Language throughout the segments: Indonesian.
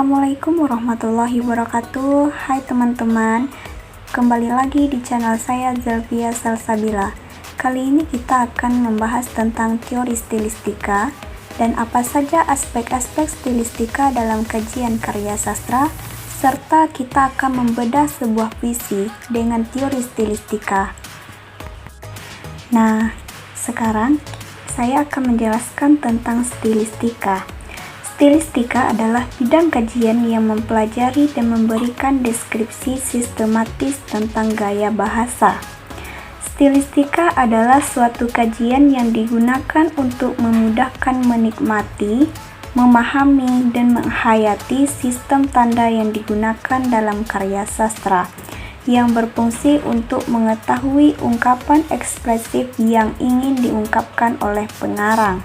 Assalamualaikum warahmatullahi wabarakatuh. Hai teman-teman, kembali lagi di channel saya Zelvia Salsabila. Kali ini kita akan membahas tentang teori stilistika dan apa saja aspek-aspek stilistika dalam kajian karya sastra, serta kita akan membedah sebuah puisi dengan teori stilistika. Nah, sekarang saya akan menjelaskan tentang stilistika. Stilistika adalah bidang kajian yang mempelajari dan memberikan deskripsi sistematis tentang gaya bahasa. Stilistika adalah suatu kajian yang digunakan untuk memudahkan menikmati, memahami, dan menghayati sistem tanda yang digunakan dalam karya sastra, yang berfungsi untuk mengetahui ungkapan ekspresif yang ingin diungkapkan oleh pengarang.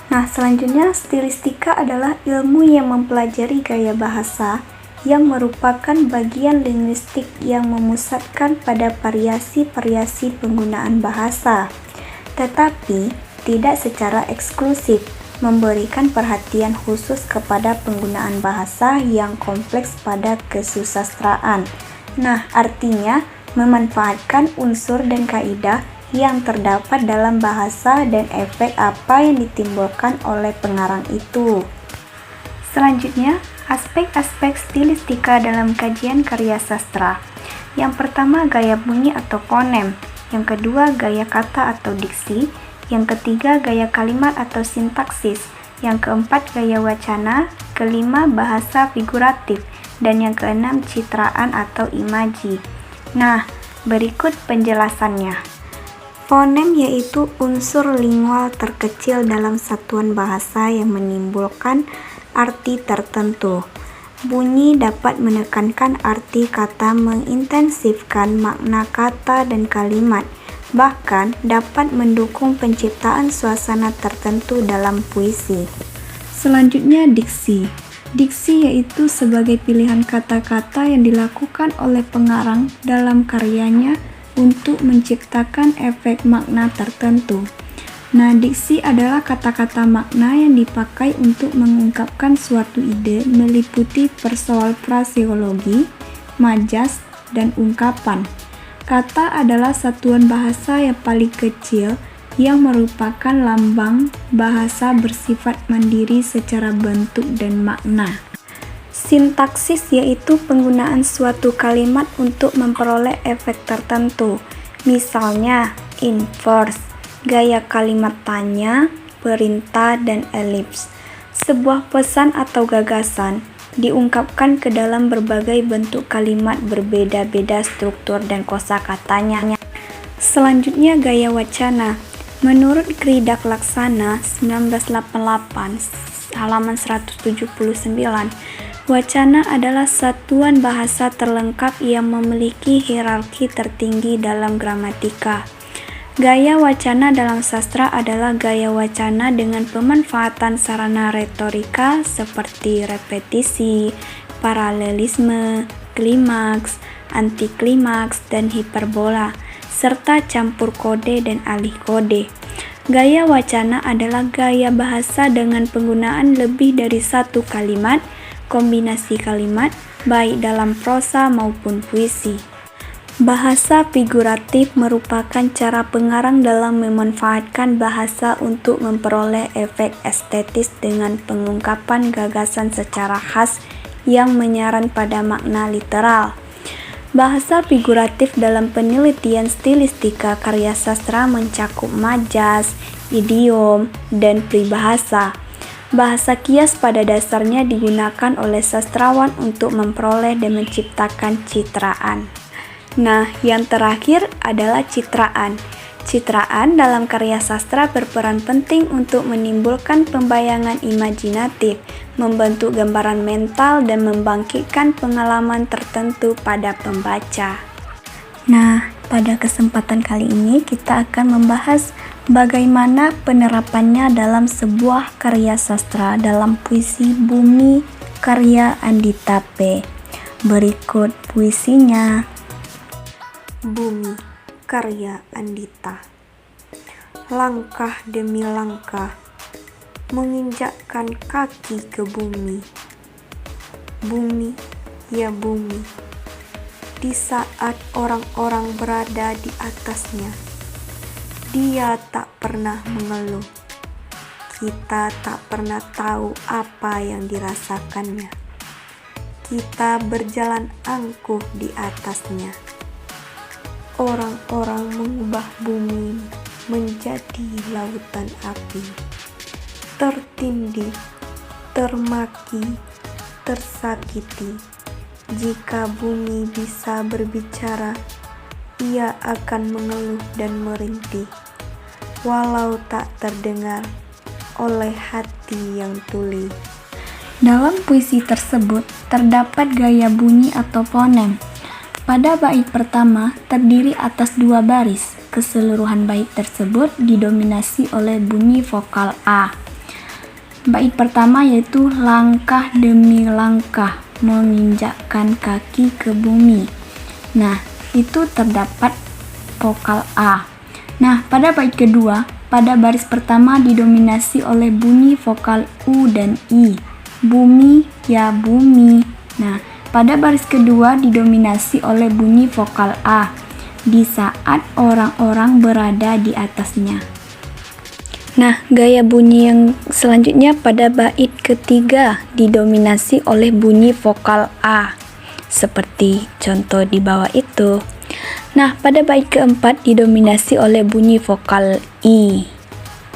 Nah, selanjutnya stilistika adalah ilmu yang mempelajari gaya bahasa yang merupakan bagian linguistik yang memusatkan pada variasi-variasi penggunaan bahasa, tetapi tidak secara eksklusif memberikan perhatian khusus kepada penggunaan bahasa yang kompleks pada kesusastraan. Nah, artinya memanfaatkan unsur dan kaidah yang terdapat dalam bahasa dan efek apa yang ditimbulkan oleh pengarang itu. Selanjutnya, aspek-aspek stilistika dalam kajian karya sastra. Yang pertama, gaya bunyi atau fonem. Yang kedua, gaya kata atau diksi. Yang ketiga, gaya kalimat atau sintaksis. Yang keempat, gaya wacana. Kelima, bahasa figuratif. Dan yang keenam, citraan atau imaji. Nah, berikut penjelasannya. Fonem yaitu unsur lingual terkecil dalam satuan bahasa yang menimbulkan arti tertentu. Bunyi dapat menekankan arti kata, mengintensifkan makna kata dan kalimat, bahkan dapat mendukung penciptaan suasana tertentu dalam puisi. Selanjutnya, diksi. Diksi yaitu sebagai pilihan kata-kata yang dilakukan oleh pengarang dalam karyanya untuk menciptakan efek makna tertentu. Nah, diksi adalah kata-kata makna yang dipakai untuk mengungkapkan suatu ide meliputi persoal fraseologi, majas, dan ungkapan. Kata adalah satuan bahasa yang paling kecil yang merupakan lambang bahasa bersifat mandiri secara bentuk dan makna. Sintaksis yaitu penggunaan suatu kalimat untuk memperoleh efek tertentu. Misalnya, inverse, gaya kalimat tanya, perintah, dan elips. Sebuah pesan atau gagasan diungkapkan ke dalam berbagai bentuk kalimat berbeda-beda struktur dan kosakatanya. Selanjutnya, gaya wacana. Menurut Kridak Laksana 1988, halaman 179, wacana adalah satuan bahasa terlengkap yang memiliki hierarki tertinggi dalam gramatika. Gaya wacana dalam sastra adalah gaya wacana dengan pemanfaatan sarana retorika seperti repetisi, paralelisme, klimaks, antiklimaks, dan hiperbola, serta campur kode dan alih kode. Gaya wacana adalah gaya bahasa dengan penggunaan lebih dari satu kalimat, kombinasi kalimat, baik dalam prosa maupun puisi. Bahasa figuratif merupakan cara pengarang dalam memanfaatkan bahasa untuk memperoleh efek estetis dengan pengungkapan gagasan secara khas yang menyaran pada makna literal. Bahasa figuratif dalam penelitian stilistika karya sastra mencakup majas, idiom, dan peribahasa. Bahasa kias pada dasarnya digunakan oleh sastrawan untuk memperoleh dan menciptakan citraan. Nah, yang terakhir adalah citraan. Citraan dalam karya sastra berperan penting untuk menimbulkan pembayangan imajinatif, membentuk gambaran mental, dan membangkitkan pengalaman tertentu pada pembaca. Nah, pada kesempatan kali ini kita akan membahas bagaimana penerapannya dalam sebuah karya sastra dalam puisi Bumi karya Andita P. Berikut puisinya. Bumi karya Andita. Langkah demi langkah menginjakkan kaki ke bumi, bumi, ya bumi, di saat orang-orang berada di atasnya. Dia tak pernah mengeluh. Kita tak pernah tahu apa yang dirasakannya. Kita berjalan angkuh di atasnya. Orang-orang mengubah bumi menjadi lautan api, tertindih, termaki, tersakiti. Jika bumi bisa berbicara, ia akan mengeluh dan merintih, walau tak terdengar oleh hati yang tuli. Dalam puisi tersebut terdapat gaya bunyi atau fonem. Pada bait pertama terdiri atas 2 baris. Keseluruhan bait tersebut didominasi oleh bunyi vokal A. Bait pertama yaitu langkah demi langkah menginjakkan kaki ke bumi. Nah, itu terdapat vokal A. Nah, pada bait kedua, pada baris pertama didominasi oleh bunyi vokal U dan I. Bumi, ya bumi. Nah, pada baris kedua didominasi oleh bunyi vokal A di saat orang-orang berada di atasnya. Nah, gaya bunyi yang selanjutnya pada bait ketiga didominasi oleh bunyi vokal A, seperti contoh di bawah itu. Nah, pada bait keempat didominasi oleh bunyi vokal I,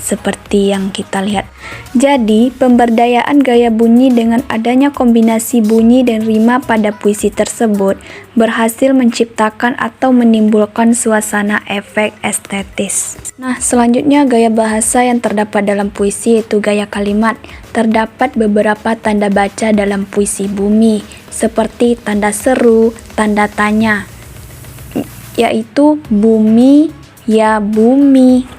seperti yang kita lihat. Jadi, pemberdayaan gaya bunyi dengan adanya kombinasi bunyi dan rima pada puisi tersebut berhasil menciptakan atau menimbulkan suasana efek estetis. Nah, selanjutnya gaya bahasa yang terdapat dalam puisi yaitu gaya kalimat. Terdapat beberapa tanda baca dalam puisi bumi, seperti tanda seru, tanda tanya, yaitu bumi, ya bumi.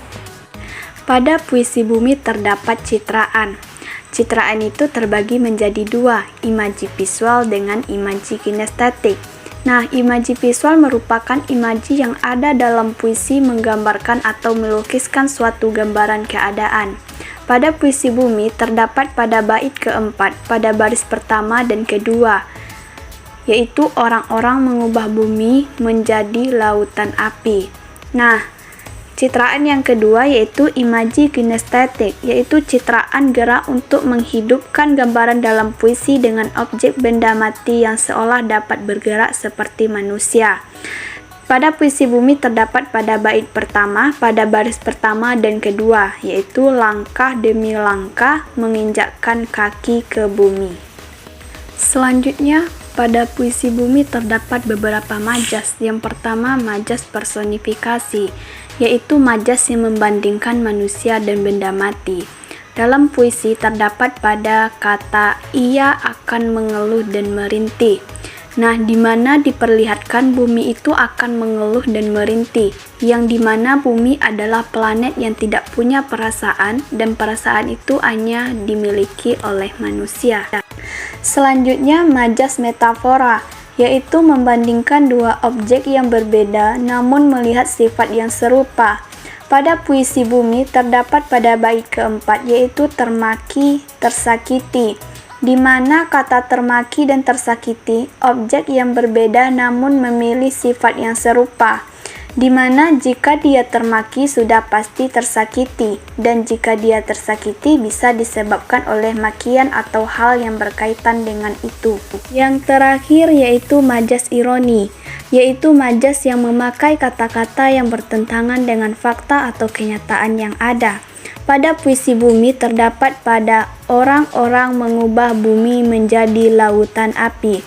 Pada puisi bumi terdapat citraan. Citraan itu terbagi menjadi 2, imaji visual dengan imaji kinestetik. Nah, imaji visual merupakan imaji yang ada dalam puisi menggambarkan atau melukiskan suatu gambaran keadaan. Pada puisi bumi terdapat pada bait keempat, pada baris pertama dan kedua, yaitu orang-orang mengubah bumi menjadi lautan api. Nah, citraan yang kedua yaitu imaji kinestetik, yaitu citraan gerak untuk menghidupkan gambaran dalam puisi dengan objek benda mati yang seolah dapat bergerak seperti manusia. Pada puisi bumi terdapat pada bait pertama, pada baris pertama dan kedua, yaitu langkah demi langkah menginjakkan kaki ke bumi. Selanjutnya, pada puisi bumi terdapat beberapa majas. Yang pertama, majas personifikasi, yaitu majas yang membandingkan manusia dan benda mati. Dalam puisi terdapat pada kata ia akan mengeluh dan merintih. Nah, di mana diperlihatkan bumi itu akan mengeluh dan merintih, yang dimana bumi adalah planet yang tidak punya perasaan dan perasaan itu hanya dimiliki oleh manusia. Selanjutnya, majas metafora, yaitu membandingkan 2 objek yang berbeda namun melihat sifat yang serupa. Pada puisi bumi terdapat pada bait keempat yaitu termaki, tersakiti, di mana kata termaki dan tersakiti objek yang berbeda namun memilih sifat yang serupa, di mana jika dia termaki sudah pasti tersakiti, dan jika dia tersakiti bisa disebabkan oleh makian atau hal yang berkaitan dengan itu. Yang terakhir yaitu majas ironi, yaitu majas yang memakai kata-kata yang bertentangan dengan fakta atau kenyataan yang ada. Pada puisi bumi terdapat pada orang-orang mengubah bumi menjadi lautan api.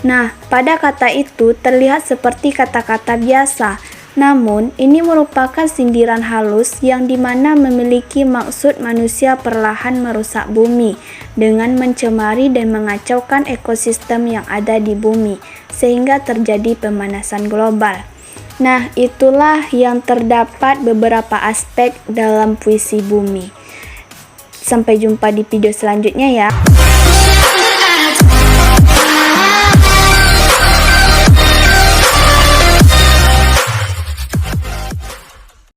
Nah, pada kata itu terlihat seperti kata-kata biasa, namun ini merupakan sindiran halus yang dimana memiliki maksud manusia perlahan merusak bumi dengan mencemari dan mengacaukan ekosistem yang ada di bumi, sehingga terjadi pemanasan global. Nah, itulah yang terdapat beberapa aspek dalam puisi bumi. Sampai jumpa di video selanjutnya ya.